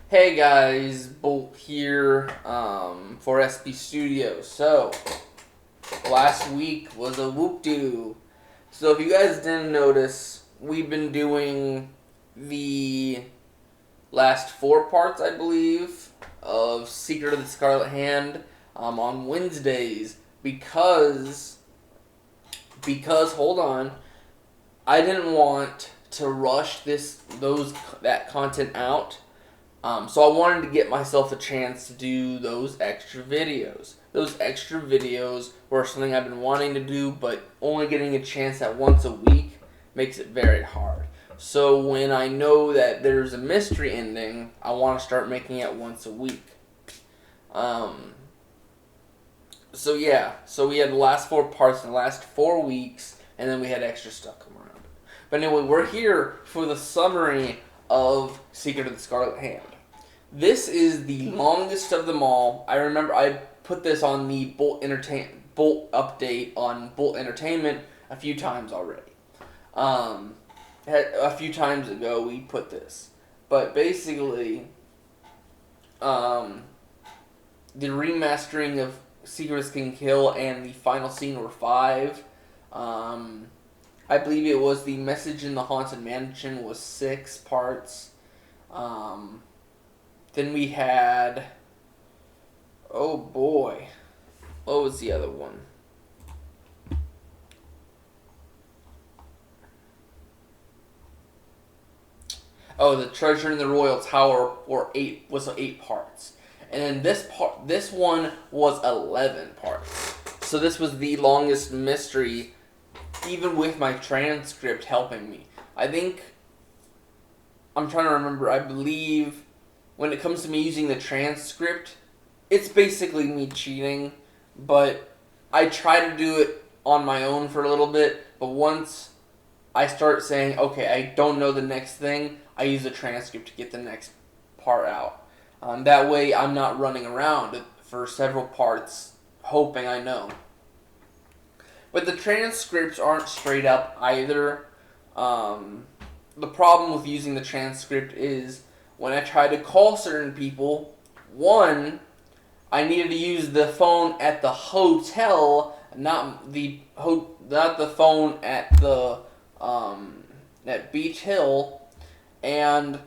Hey guys, Bolt here for SB Studios. So, last week was a whoop-doo. So if you guys didn't notice, we've been doing the last four parts, I believe, of Secret of the Scarlet Hand on Wednesdays because hold on, I didn't want to rush that content out. So I wanted to get myself a chance to do those extra videos. Those extra videos were something I've been wanting to do, but only getting a chance at once a week makes it very hard. So when I know that there's a mystery ending, I want to start making it once a week. So yeah, so we had the last four parts in the last 4 weeks, and then we had extra stuff come around. But anyway, we're here for the summary of Secret of the Scarlet Hand. This is the longest of them all. I remember I put this on the Bolt update on Bolt Entertainment a few times already. A few times ago we put this, but basically, the remastering of Secrets Can Kill and the final scene were 5. I believe it was the Message in the Haunted Mansion was 6 parts. Then we had, oh boy, what was the other one? Oh, the Treasure in the Royal Tower was 8 parts, and then this one was 11 parts. So this was the longest mystery, even with my transcript helping me. I'm trying to remember. I believe when it comes to me using the transcript, it's basically me cheating, but I try to do it on my own for a little bit, but once I start saying, okay, I don't know the next thing, I use the transcript to get the next part out. That way I'm not running around for several parts hoping I know. But the transcripts aren't straight up either. The problem with using the transcript is when I try to call certain people, one, I needed to use the phone at the hotel, not the phone at the at Beach Hill, and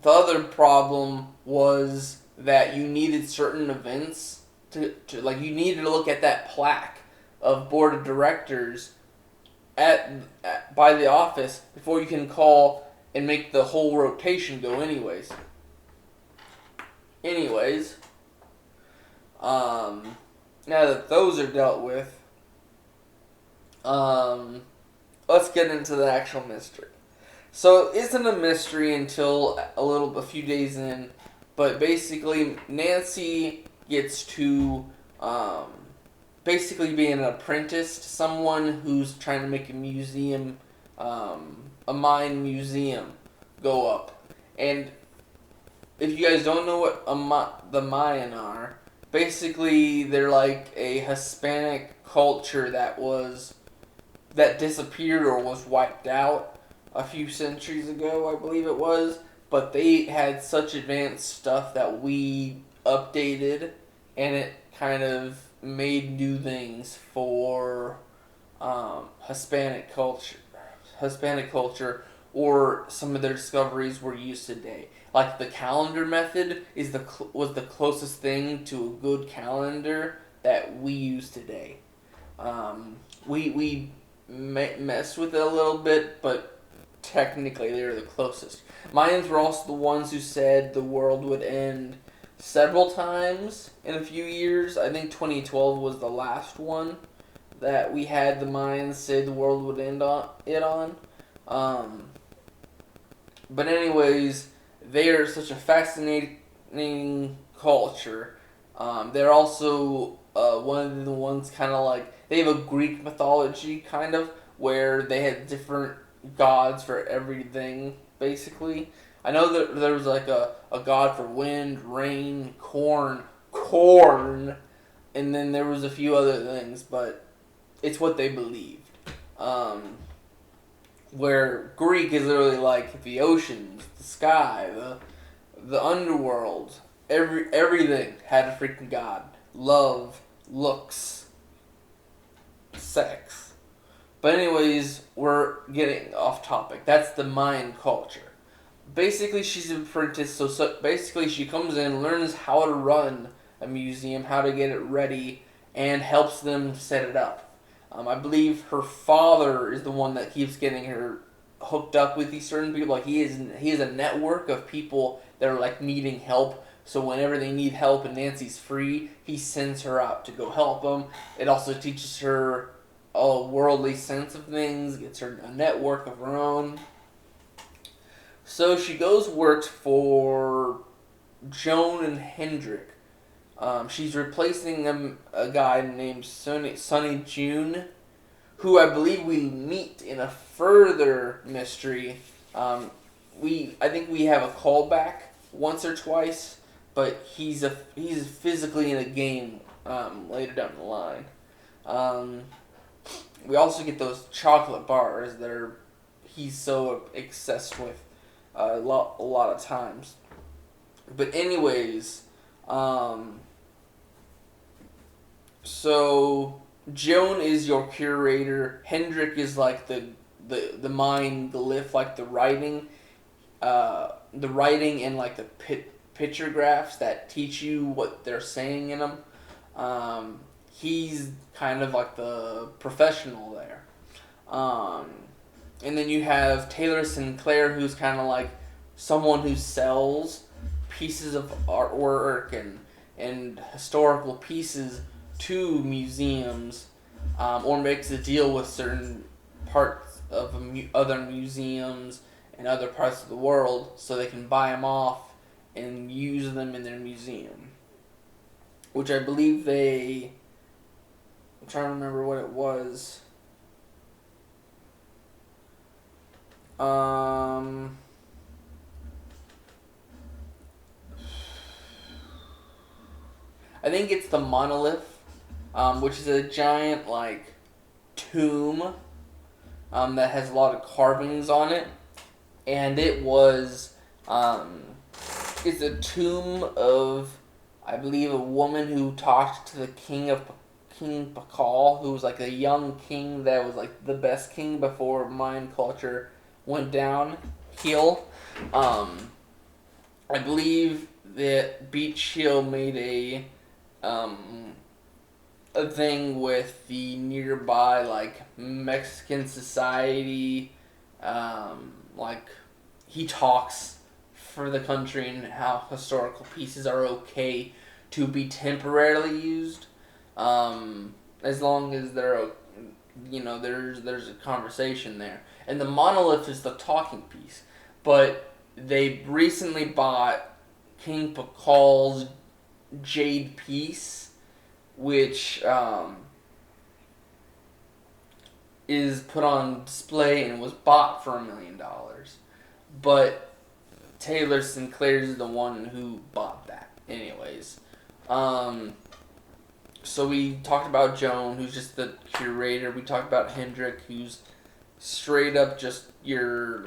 the other problem was that you needed certain events to like you needed to look at that plaque of board of directors by the office before you can call and make the whole rotation go anyways. Now that those are dealt with, let's get into the actual mystery. So it isn't a mystery until a few days in, but basically Nancy gets to basically be an apprentice to someone who's trying to make a museum, a mine museum, go up. And if you guys don't know what the Mayan are, basically they're like a Hispanic culture that disappeared or was wiped out a few centuries ago, I believe it was. But they had such advanced stuff that we updated, and it kind of made new things for Hispanic culture, or some of their discoveries were used today. Like the calendar method was the closest thing to a good calendar that we use today. We messed with it a little bit, but technically they're the closest. Mayans were also the ones who said the world would end several times in a few years. I think 2012 was the last one that we had the Mayans say the world would end on. But anyways, they are such a fascinating culture. They're also one of the ones kind of like, they have a Greek mythology kind of, where they had different gods for everything, basically. I know that there was like a god for wind, rain, corn, and then there was a few other things, but it's what they believed. Where Greek is literally like the oceans, the sky, the underworld, everything had a freaking god. Love, looks, sex. But anyways, we're getting off topic. That's the Mayan culture. Basically, she's an apprentice, so basically she comes in, learns how to run a museum, how to get it ready, and helps them set it up. I believe her father is the one that keeps getting her hooked up with these certain people. Like he is a network of people that are like needing help. So whenever they need help and Nancy's free, he sends her out to go help them. It also teaches her a worldly sense of things, gets her a network of her own. So she goes works for Joan and Hendrik. She's replacing a guy named Sonny June, who I believe we meet in a further mystery. I think we have a callback once or twice, but he's physically in a game later down the line. We also get those chocolate bars that he's so obsessed with a lot of times. But anyways, so Joan is your curator. Hendrik is like the mind, the lift, like the writing and like the picture graphs that teach you what they're saying in them. He's kind of like the professional there. And then you have Taylor Sinclair, who's kind of like someone who sells pieces of artwork and historical pieces to museums, or makes a deal with certain parts of other museums and other parts of the world so they can buy them off and use them in their museum. Which I believe I'm trying to remember what it was. I think it's the monolith, which is a giant like tomb that has a lot of carvings on it, and it's a tomb of, I believe, a woman who talked to the King Pakal, who was like a young king that was like the best king before Mayan culture went downhill. I believe that Beach Hill made a thing with the nearby like Mexican society, like he talks for the country and how historical pieces are okay to be temporarily used, as long as there's a conversation there. And the monolith is the talking piece, but they recently bought King Pakal's jade piece, which is put on display and was bought for $1 million. But Taylor Sinclair is the one who bought that. Anyways, so we talked about Joan, who's just the curator. We talked about Hendrik, who's straight up just your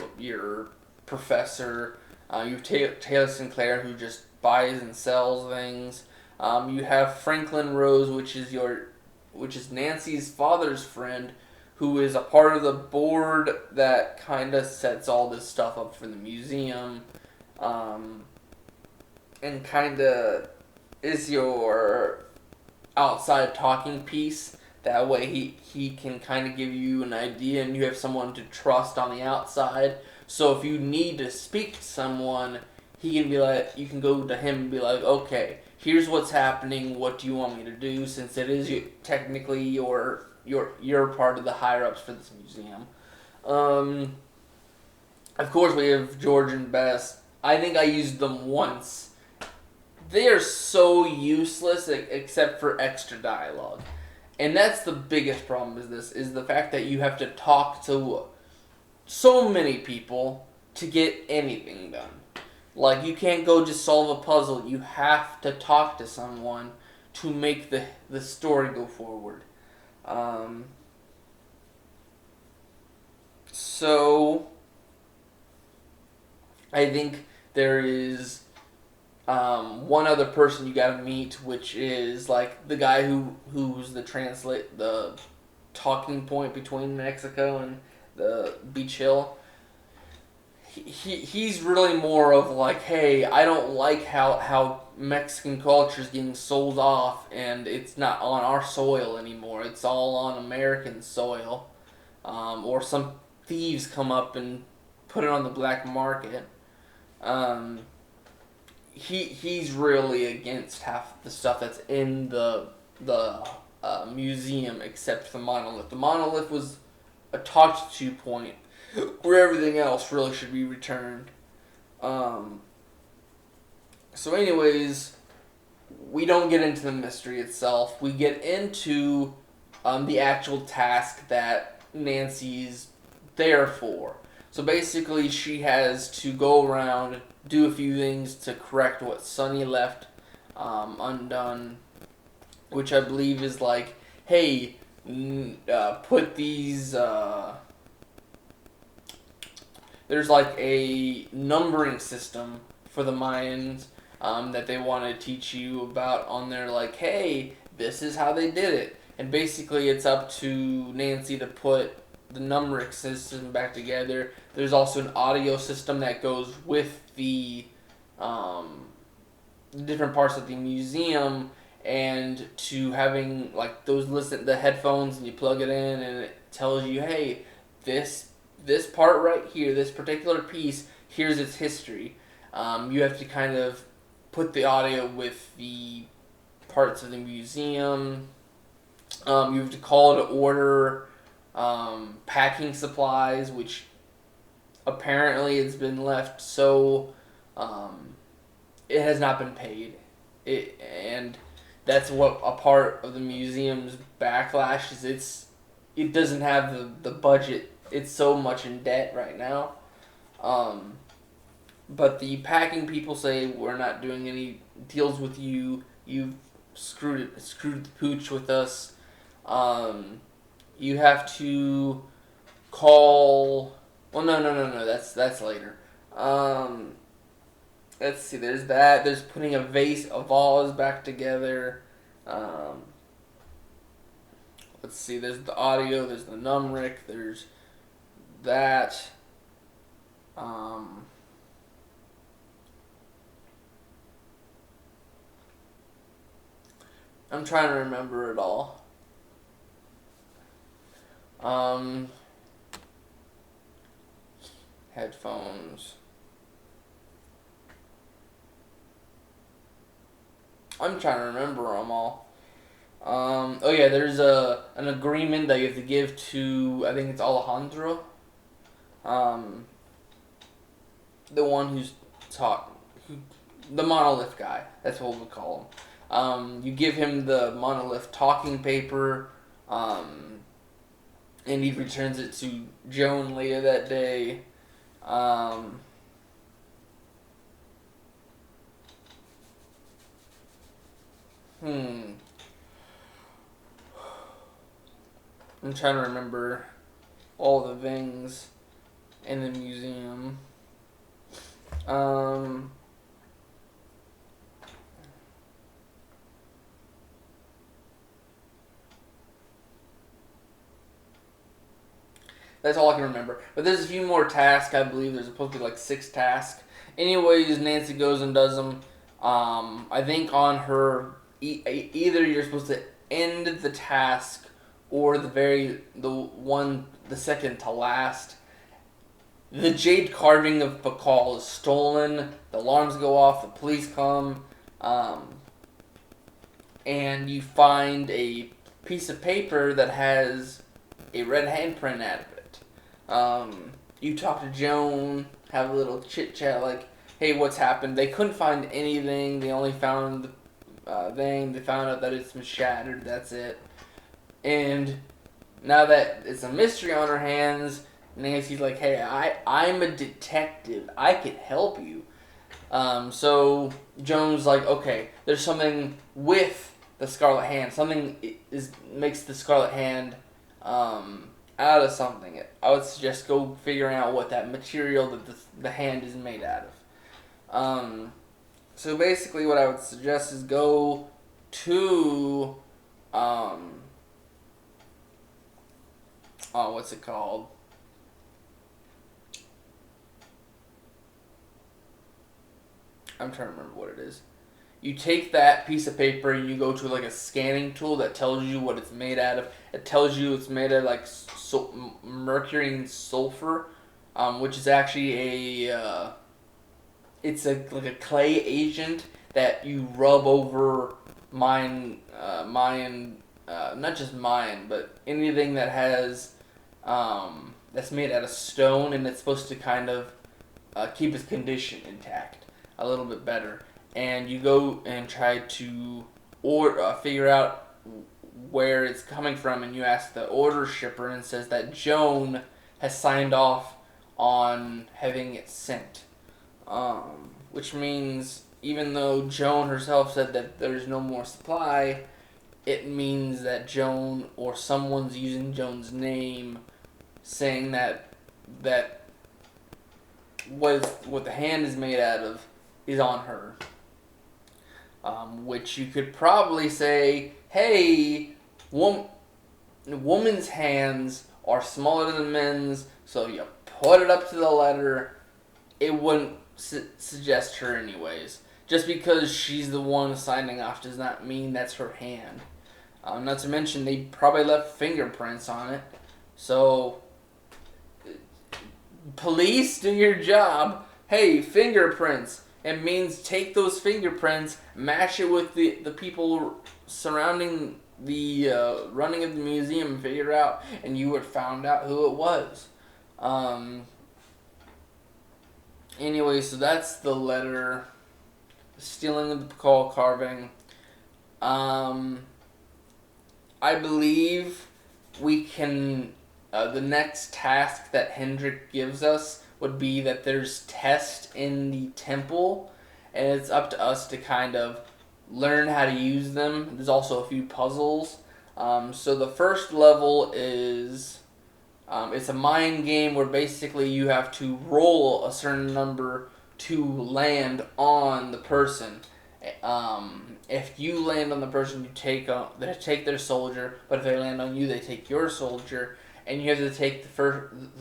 professor. You have Taylor Sinclair, who just buys and sells things. You have Franklin Rose, which is Nancy's father's friend, who is a part of the board that kind of sets all this stuff up for the museum, and kind of is your outside talking piece. That way he can kind of give you an idea, and you have someone to trust on the outside. So if you need to speak to someone, he can be like, you can go to him and be like, okay, here's what's happening. What do you want me to do? Since it is technically you're part of the higher ups for this museum. Of course, we have George and Bess. I think I used them once. They are so useless except for extra dialogue. And that's the biggest problem is the fact that you have to talk to so many people to get anything done. Like, you can't go just solve a puzzle. You have to talk to someone to make the story go forward. So, I think there is one other person you gotta meet, which is like the guy who's the talking point between Mexico and the Beach Hill. He's really more of like, hey, I don't like how Mexican culture is getting sold off and it's not on our soil anymore. It's all on American soil, or some thieves come up and put it on the black market. Um, he's really against half the stuff that's in the museum except the monolith. The monolith was a talked to point where everything else really should be returned. Um, so, anyways, we don't get into the mystery itself. We get into the actual task that Nancy's there for. So basically, she has to go around, do a few things to correct what Sunny left undone, which I believe is like, hey, put these. There's like a numbering system for the Mayans that they want to teach you about on there. Like, hey, this is how they did it, and basically, it's up to Nancy to put the numbering system back together. There's also an audio system that goes with the different parts of the museum, and to having like those the headphones, and you plug it in and it tells you, hey, this part right here, this particular piece, here's its history. You have to kind of put the audio with the parts of the museum. You have to call to order packing supplies, which apparently it's been left so it has not been paid. And that's what a part of the museum's backlash is. It doesn't have the budget. It's so much in debt right now. But the packing people say, we're not doing any deals with you. You've screwed the pooch with us. You have to call. Well, no. That's later. Let's see. There's that. There's putting a vase back together. Let's see. There's the audio. There's the numric. There's that. I'm trying to remember it all. Headphones. I'm trying to remember them all. Oh yeah, there's an agreement that you have to give to, I think it's Alejandro. The one the monolith guy. That's what we'll call him. You give him the monolith talking paper, and he returns it to Joan later that day. I'm trying to remember all the things in the museum. That's all I can remember. But there's a few more tasks, I believe. There's supposed to be like 6 tasks. Anyways, Nancy goes and does them. I think on her, either you're supposed to end the task or the second to last. The jade carving of Pakal is stolen. The alarms go off. The police come. And you find a piece of paper that has a red handprint out of it. You talk to Joan, have a little chit chat like, hey, what's happened? They couldn't find anything. They only found the thing. They found out that it's been shattered. That's it. And now that it's a mystery on her hands, Nancy's like, hey, I'm a detective. I can help you. So Joan's like, okay, there's something with the Scarlet Hand. Something makes the Scarlet Hand out of something. I would suggest go figuring out what that material that the hand is made out of. So basically, what I would suggest is go to, oh, what's it called? I'm trying to remember what it is. You take that piece of paper and you go to like a scanning tool that tells you what it's made out of. It tells you it's made of like mercury and sulfur, which is actually it's like a clay agent that you rub over not just mine, but anything that has that's made out of stone, and it's supposed to kind of keep its condition intact a little bit better. And you go and try to figure out where it's coming from, and you ask the order shipper, and it says that Joan has signed off on having it sent. Which means even though Joan herself said that there's no more supply, it means that Joan or someone's using Joan's name, saying that what the hand is made out of is on her. Which you could probably say, hey, woman's hands are smaller than men's, so you put it up to the letter. It wouldn't suggest her anyways. Just because she's the one signing off does not mean that's her hand. Not to mention, they probably left fingerprints on it. So, police, do your job. Hey, fingerprints. It means take those fingerprints, match it with the people surrounding the running of the museum, and figure out, and you would found out who it was. Anyway, so that's the letter. Stealing of the call carving. I believe we can. The next task that Hendrik gives us would be that there's tests in the temple, and it's up to us to kind of learn how to use them. There's also a few puzzles. So the first level is it's a mind game where basically you have to roll a certain number to land on the person. If you land on the person, they take their soldier, but if they land on you, they take your soldier, and you have to take the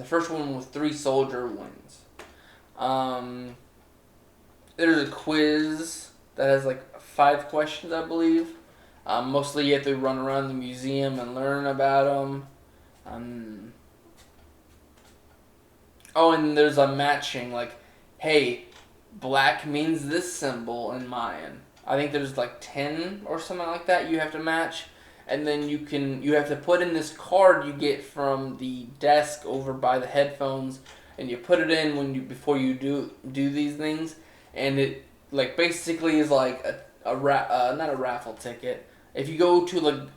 first one with 3 soldier wins. There's a quiz that has like 5 questions, I believe. Mostly you have to run around the museum and learn about them. And there's a matching, like, hey, black means this symbol in Mayan. I think there's like 10 or something like that you have to match. And then you have to put in this card you get from the desk over by the headphones, and you put it in before you do these things, and it like basically is like not a raffle ticket. If you go to like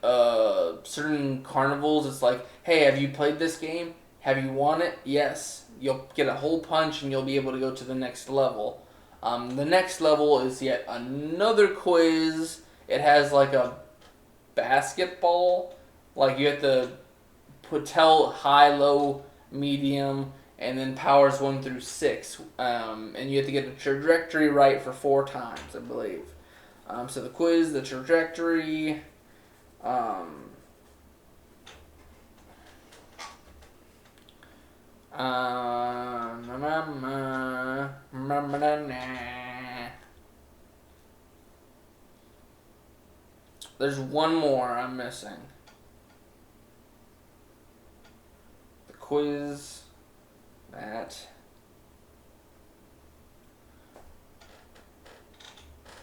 certain carnivals, it's like, hey, have you played this game? Have you won it? Yes. You'll get a hole punch, and you'll be able to go to the next level. The next level is yet another quiz. It has like a basketball, like you have to tell high, low, medium, and then powers 1 through 6, and you have to get the trajectory right for 4 times, I believe. So the quiz, the trajectory, there's one more I'm missing. The quiz, that.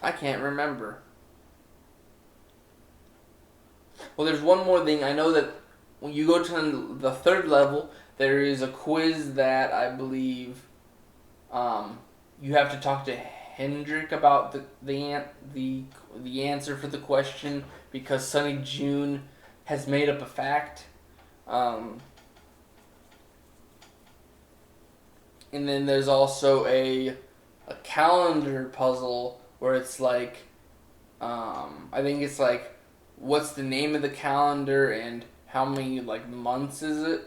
I can't remember. Well, there's one more thing. I know that when you go to the 3rd level, there is a quiz that I believe you have to talk to Hendrik about the answer for the question, because Sunny June has made up a fact. And then there's also a calendar puzzle where it's like, I think it's like, what's the name of the calendar and how many like months is it?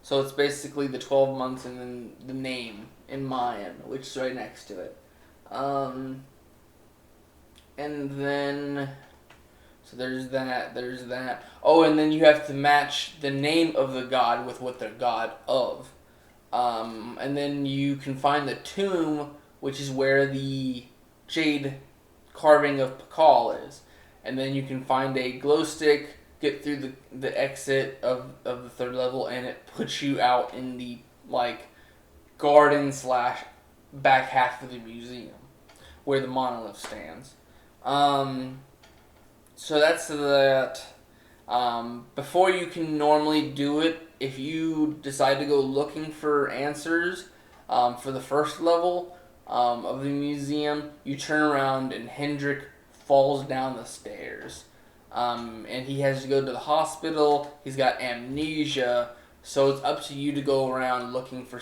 So it's basically the 12 months and then the name in Mayan, which is right next to it. And then, so there's that. Oh, and then you have to match the name of the god with what they're god of. And then you can find the tomb, which is where the jade carving of Pakal is. And then you can find a glow stick, get through the exit of the third level, and it puts you out in the, like, garden slash back half of the museum where the monolith stands. So that's that. Before you can normally do it, if you decide to go looking for answers for the first level of the museum, you turn around and Hendrik falls down the stairs. And he has to go to the hospital. He's got amnesia. So it's up to you to go around looking for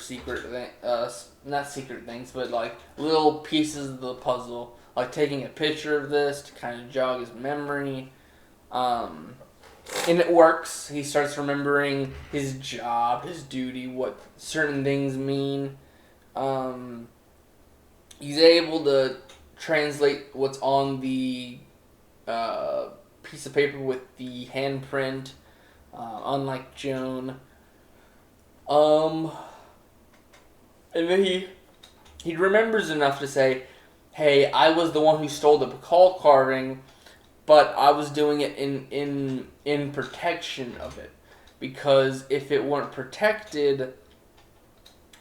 not secret things, but like little pieces of the puzzle. Like taking a picture of this to kind of jog his memory. And it works. He starts remembering his job, his duty, what certain things mean. He's able to translate what's on the piece of paper with the handprint, unlike Joan. And then he remembers enough to say, "Hey, I was the one who stole the Pakal carving, but I was doing it in protection of it, because if it weren't protected,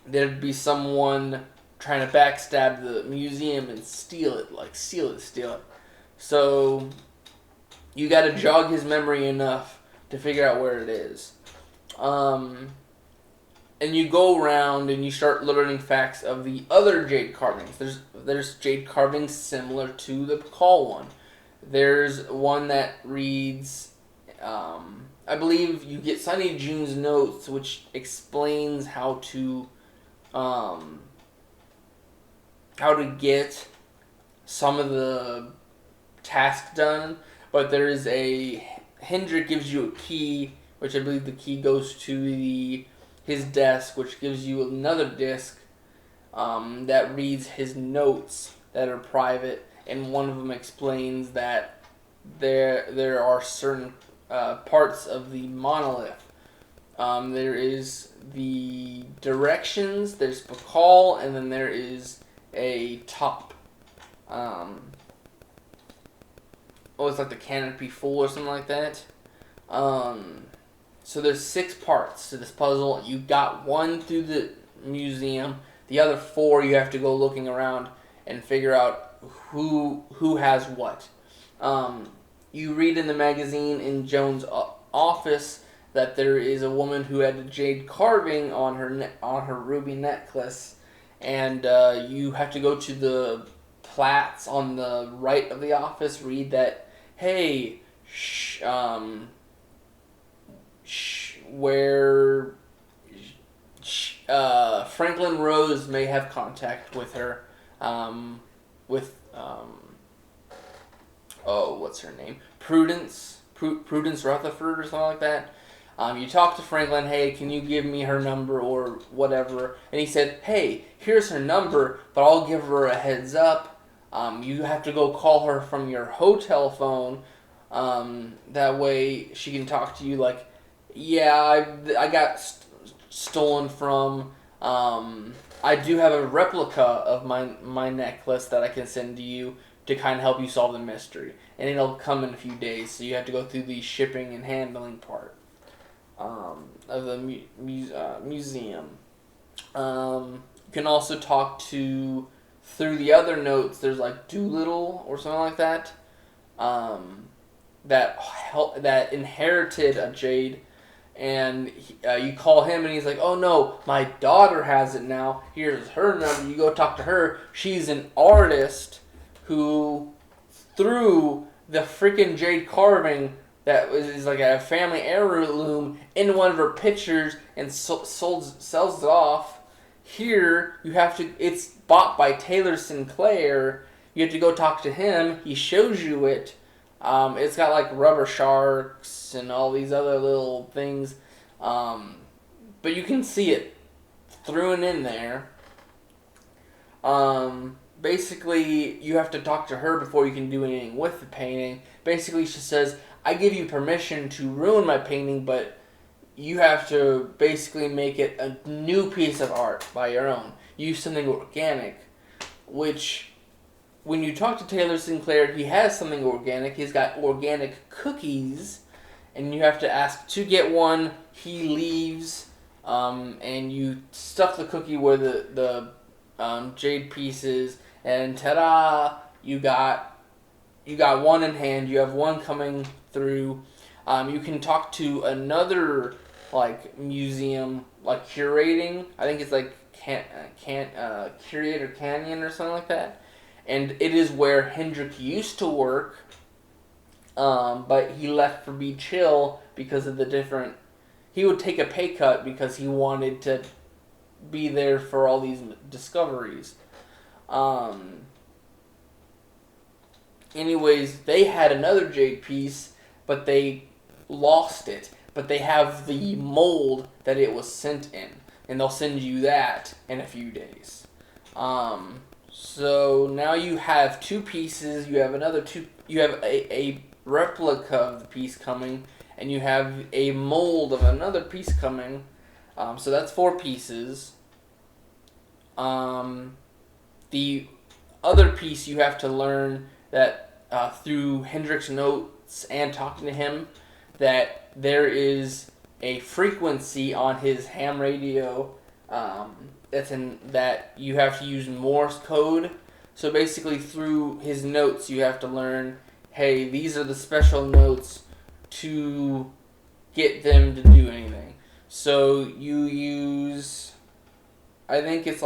there'd be someone trying to backstab the museum and steal it, like steal it. So you got to jog his memory enough to figure out where it is." And you go around and you start learning facts of the other jade carvings. There's jade carvings similar to the Pakal one. There's one that reads, I believe you get Sunny June's notes, which explains how to get some of the tasks done. But there is Hendrik gives you a key, which I believe the key goes to his desk, which gives you another disc that reads his notes that are private, and one of them explains that there are certain parts of the monolith. There is the directions, there's Pakal, and then there is a top. It's like the canopy full or something like that. So there's 6 parts to this puzzle. You got 1 through the museum. The other 4 you have to go looking around and figure out who has what. You read in the magazine in Joan's office that there is a woman who had a jade carving on her ruby necklace, and you have to go to the plats on the right of the office. Read that, hey, where Franklin Rose may have contact with her, what's her name? Prudence Rutherford or something like that. You talk to Franklin, hey, can you give me her number or whatever? And he said, hey, here's her number, but I'll give her a heads up. You have to go call her from your hotel phone. That way she can talk to you like, yeah, I got stolen from. I do have a replica of my necklace that I can send to you to kind of help you solve the mystery. And it'll come in a few days, so you have to go through the shipping and handling part of the museum. You can also talk to, through the other notes, there's like Doolittle or something like that, that inherited a jade. And you call him and he's like, oh no, my daughter has it now. Here's her number. You go talk to her. She's an artist who threw the freaking jade carving that is like a family heirloom in one of her pictures and sells it off. Here, it's bought by Taylor Sinclair. You have to go talk to him. He shows you it. It's got like rubber sharks and all these other little things. But you can see it through and in there. basically, you have to talk to her before you can do anything with the painting. Basically, she says, I give you permission to ruin my painting, but you have to basically make it a new piece of art by your own. Use something organic, which, when you talk to Taylor Sinclair, he has something organic. He's got organic cookies, and you have to ask to get one. He leaves, and you stuff the cookie where the jade piece is, and ta-da! You got one in hand. You have one coming through. You can talk to another museum curating. I think it's Curator Canyon or something like that. And it is where Hendrik used to work, but he left for Beach Hill because of the different. He would take a pay cut because he wanted to be there for all these discoveries. Anyways, they had another jade piece, but they lost it. But they have the mold that it was sent in, and they'll send you that in a few days. So now you have two pieces. You have another two. You have a replica of the piece coming, and you have a mold of another piece coming. So that's 4 pieces. The other piece you have to learn that through Hendrik's notes and talking to him, that there is a frequency on his ham radio that you have to use Morse code. So basically through his notes you have to learn, hey, these are the special notes to get them to do anything. So you use, I think it's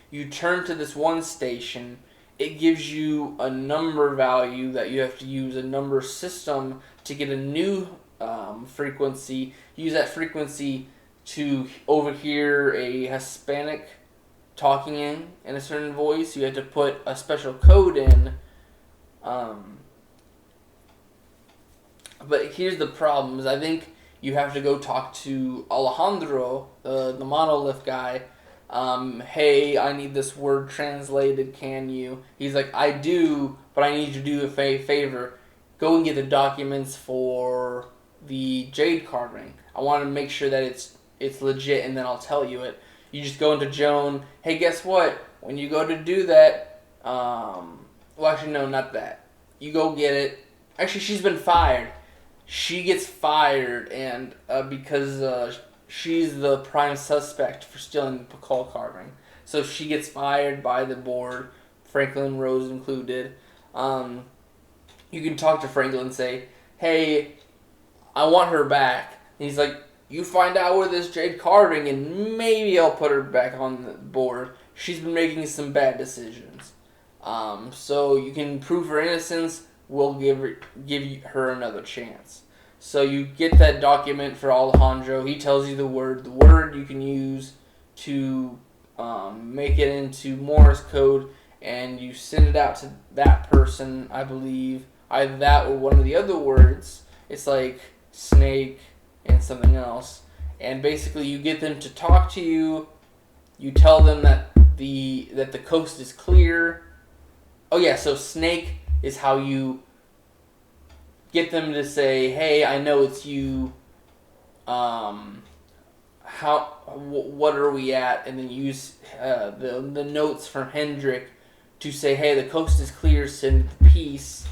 you turn to this one station, it gives you a number value that you have to use a number system to get a new frequency. Use that frequency to overhear a Hispanic talking in a certain voice. You have to put a special code in. But here's the problem, is I think you have to go talk to Alejandro, the monolith guy. Hey, I need this word translated, can you? He's like, I do, but I need you to do a favor. Go and get the documents for the jade carving. I want to make sure that it's legit, and then I'll tell you it. You just go into Joan, hey, guess what? When you go to do that, well, actually, no, not that. You go get it. Actually, she's been fired. She gets fired, and because she's the prime suspect for stealing the Pakal carving. So she gets fired by the board, Franklin Rose included. You can talk to Franklin and say, hey, I want her back. And he's like, you find out where this jade carving, and maybe I'll put her back on the board. She's been making some bad decisions. So you can prove her innocence. We'll give her another chance. So you get that document for Alejandro. He tells you the word. The word you can use to make it into Morse code, and you send it out to that person, I believe. Either that or one of the other words. It's like snake and something else. And basically you get them to talk to you. You tell them that the coast is clear. Oh yeah, so snake is how you get them to say, hey, I know it's you. What are we at? And then use the notes from Hendrik to say, hey, the coast is clear, send the piece.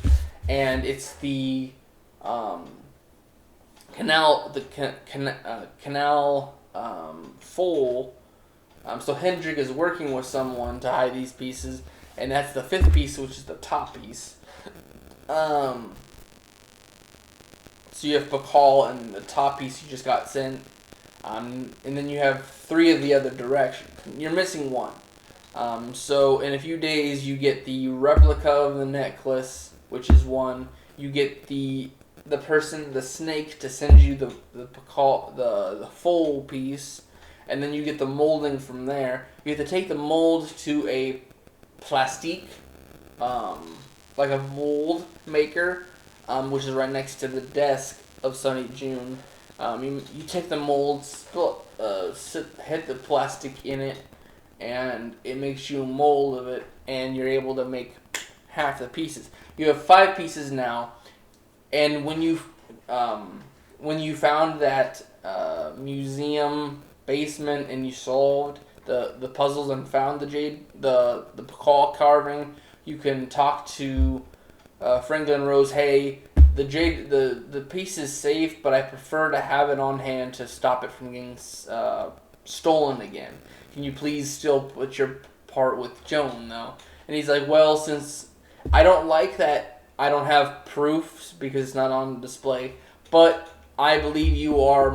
And it's the canal full. So Hendrik is working with someone to hide these pieces, and that's the 5th piece, which is the top piece. So you have Pakal, and the top piece you just got sent. And then you have 3 of the other directions. You're missing 1. So in a few days you get the replica of the necklace, which is 1. You get the snake, to send you the Pakal, the full piece, and then you get the molding from there. You have to take the mold to a plastique, like a mold maker, which is right next to the desk of Sunny June. You take the mold, hit the plastic in it, and it makes you a mold of it, and you're able to make half the pieces. You have 5 pieces now, and when you found that museum basement and you solved the puzzles and found the Pakal carving, you can talk to Franklin Rose. Hey, the piece is safe, but I prefer to have it on hand to stop it from getting stolen again. Can you please still put your part with Joan though? And he's like, well, since I don't like that, I don't have proofs because it's not on display, but I believe you are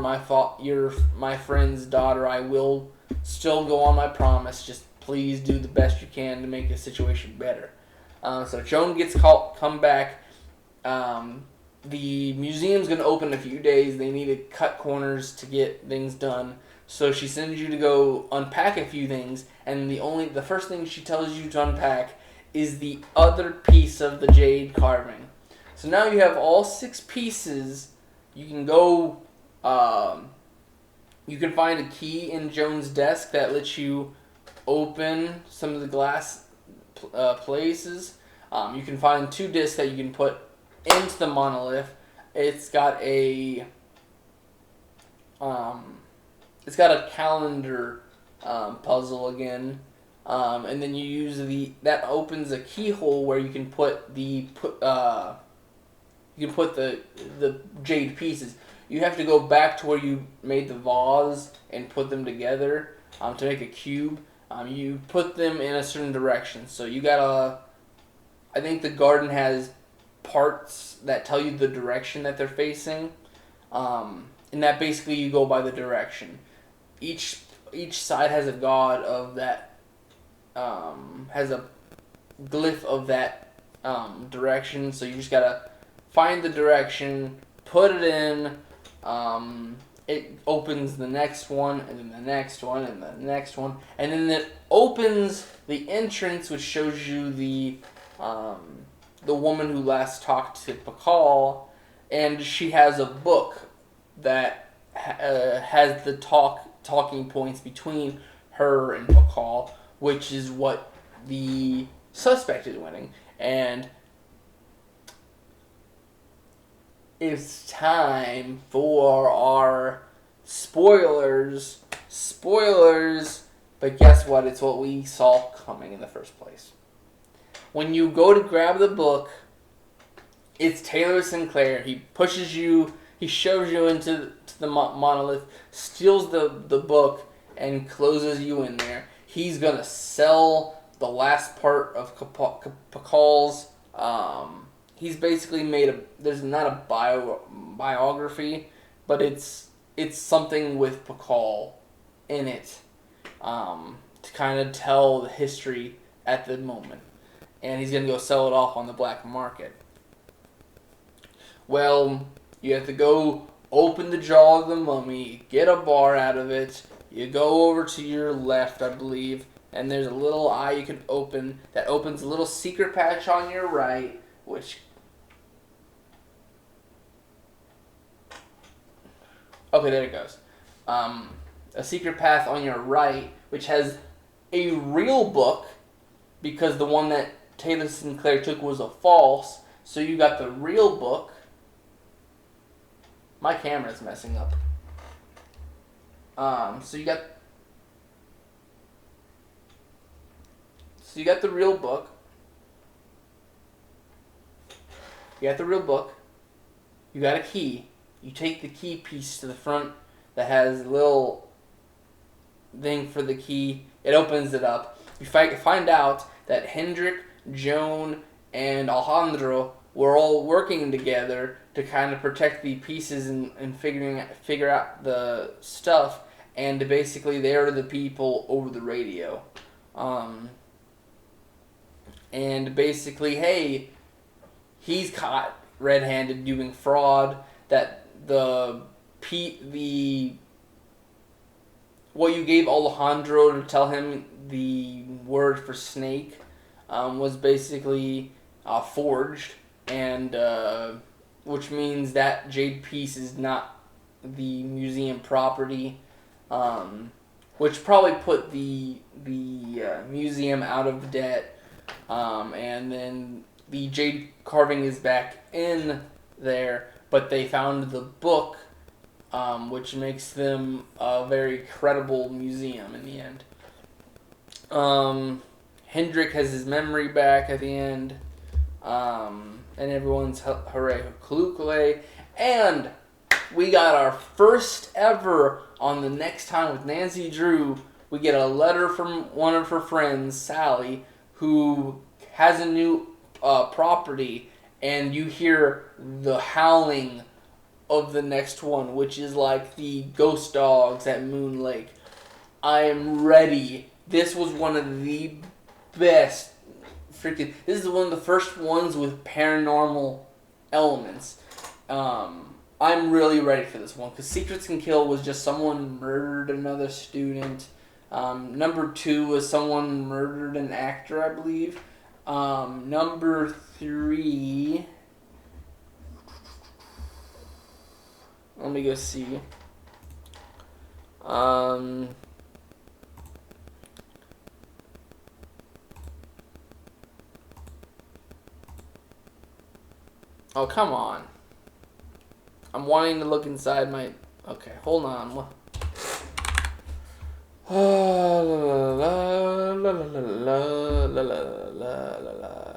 you're my friend's daughter. I will still go on my promise. Just please do the best you can to make the situation better. So Joan gets come back. The museum's going to open in a few days. They need to cut corners to get things done. So she sends you to go unpack a few things, and the first thing she tells you to unpack is the other piece of the jade carving. So now you have all 6 pieces. You can go. You can find a key in Joan's desk that lets you open some of the glass places. You can find 2 discs that you can put into the monolith. It's got a calendar puzzle again, and then you use that opens a keyhole where you can put the jade pieces. You have to go back to where you made the vase and put them together to make a cube. You put them in a certain direction. So you gotta. I think the garden has parts that tell you the direction that they're facing, and that basically you go by the direction. Each side has a god of that. Has a glyph of that direction. So you just gotta find the direction, put it in. It opens the next one, and then the next one, and the next one, and then it opens the entrance, which shows you the woman who last talked to Pakal, and she has a book that has the talking points between her and Pakal, which is what the suspect is winning. And it's time for our spoilers. But guess what? It's what we saw coming in the first place. When you go to grab the book, it's Taylor Sinclair. He pushes you, he shoves you into the monolith, steals the book, and closes you in there. He's going to sell the last part of Pakal's. He's basically made there's not a biography, but it's something with Pakal in it to kind of tell the history at the moment. And he's going to go sell it off on the black market. Well, you have to go open the jaw of the mummy, get a bar out of it. You go over to your left, I believe, and there's a little eye you can open that opens a little secret patch on your right, which... Okay, there it goes. A secret path on your right, which has a real book, because the one that Taylor Sinclair took was a false. So you got the real book. My camera's messing up. So you got the real book. You got the real book. You got a key. You take the key piece to the front that has a little thing for the key. It opens it up. You find out that Hendrik, Joan, and Alejandro were all working together to kind of protect the pieces and figure out the stuff. And basically, they're the people over the radio. And basically, hey, he's caught red-handed doing fraud. That what you gave Alejandro to tell him the word for snake was basically forged, and which means that jade piece is not the museum property. which probably put the museum out of debt. And then the jade carving is back in there, but they found the book, which makes them a very credible museum in the end. Hendrik has his memory back at the end, and everyone's hooray kalukale. And we got our first ever on The Next Time with Nancy Drew. We get a letter from one of her friends, Sally, who has a new property, and you hear the howling of the next one, which is like the ghost dogs at Moon Lake. I am ready. This was one of the best freaking... This is one of the first ones with paranormal elements. I'm really ready for this one, because Secrets Can Kill was just someone murdered another student. Number 2 was someone murdered an actor, I believe. Number 3... Let me go see. Oh, come on. I'm wanting to look inside my... Okay, hold on. La la la la la la la la.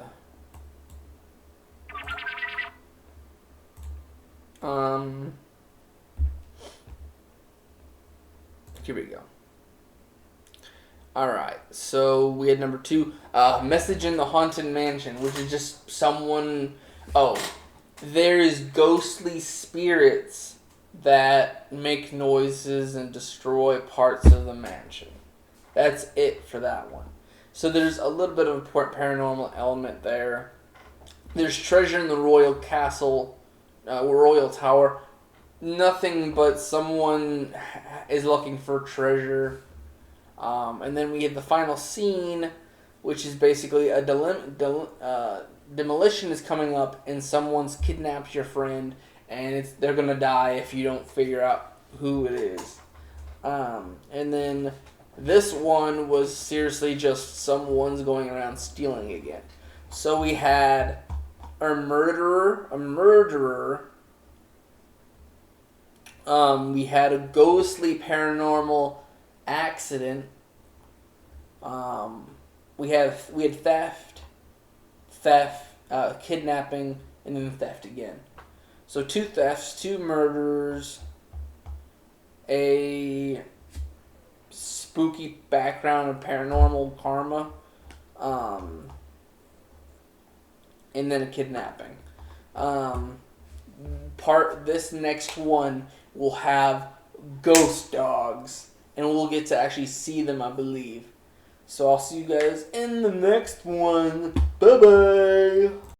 Here we go. Alright, so we had number 2, Message in the Haunted Mansion, which is just someone... Oh, there's ghostly spirits that make noises and destroy parts of the mansion. That's it for that one. So there's a little bit of a paranormal element there. There's treasure in the royal castle, royal tower. Nothing but someone is looking for treasure. And then we have the final scene, which is basically a demolition is coming up, and someone's kidnapped your friend, and they're gonna die if you don't figure out who it is. And then this one was seriously just someone's going around stealing again. So we had a murderer. We had a ghostly paranormal accident. We had theft, kidnapping, and then theft again. So 2 thefts, 2 murders, a spooky background of paranormal karma, and then a kidnapping. This next one will have ghost dogs, and we'll get to actually see them, I believe. So I'll see you guys in the next one. Bye-bye.